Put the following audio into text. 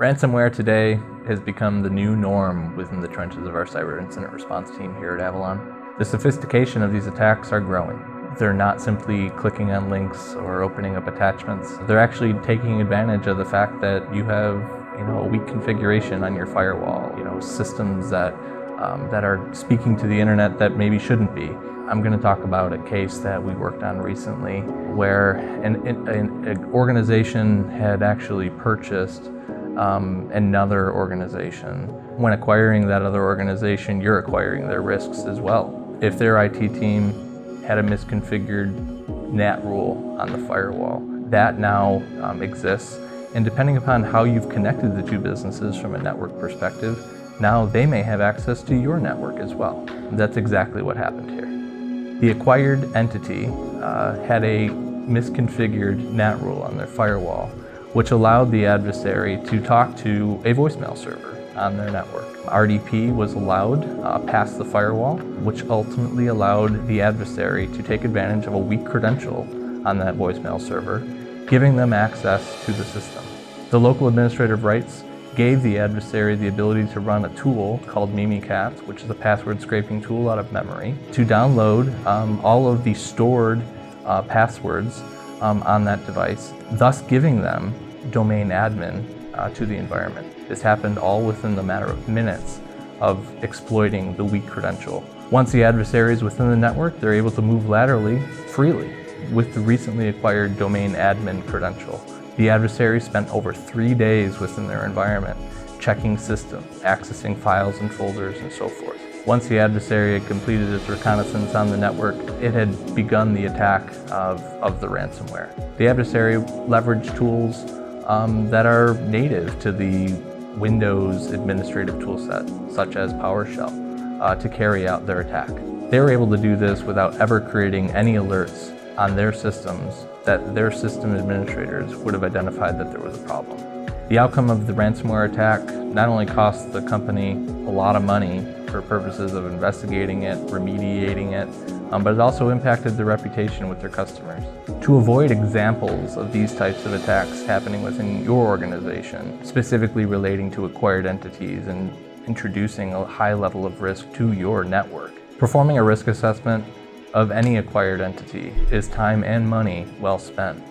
Ransomware today has become the new norm within the trenches of our cyber incident response team here at Avalon. The sophistication of these attacks are growing. They're not simply clicking on links or opening up attachments. They're actually taking advantage of the fact that you have a weak configuration on your firewall, systems that are speaking to the internet that maybe shouldn't be. I'm going to talk about a case that we worked on recently where an organization had actually purchased another organization. When acquiring that other organization, you're acquiring their risks as well. If their IT team had a misconfigured NAT rule on the firewall, that now exists. And depending upon how you've connected the two businesses from a network perspective, now they may have access to your network as well. That's exactly what happened here. The acquired entity had a misconfigured NAT rule on their firewall, which allowed the adversary to talk to a voicemail server on their network. RDP was allowed past the firewall, which ultimately allowed the adversary to take advantage of a weak credential on that voicemail server, giving them access to the system. The local administrative rights gave the adversary the ability to run a tool called Mimikatz, which is a password scraping tool out of memory, to download all of the stored passwords on that device, thus giving them domain admin to the environment. This happened all within the matter of minutes of exploiting the weak credential. Once the adversary is within the network, they're able to move laterally freely with the recently acquired domain admin credential. The adversary spent over 3 days within their environment, checking systems, accessing files and folders, and so forth. Once the adversary had completed its reconnaissance on the network, it had begun the attack of the ransomware. The adversary leveraged tools that are native to the Windows administrative toolset, such as PowerShell, to carry out their attack. They were able to do this without ever creating any alerts on their systems that their system administrators would have identified that there was a problem. The outcome of the ransomware attack not only cost the company a lot of money for purposes of investigating it, remediating it, but it also impacted their reputation with their customers. To avoid examples of these types of attacks happening within your organization, specifically relating to acquired entities and introducing a high level of risk to your network, performing a risk assessment of any acquired entity is time and money well spent.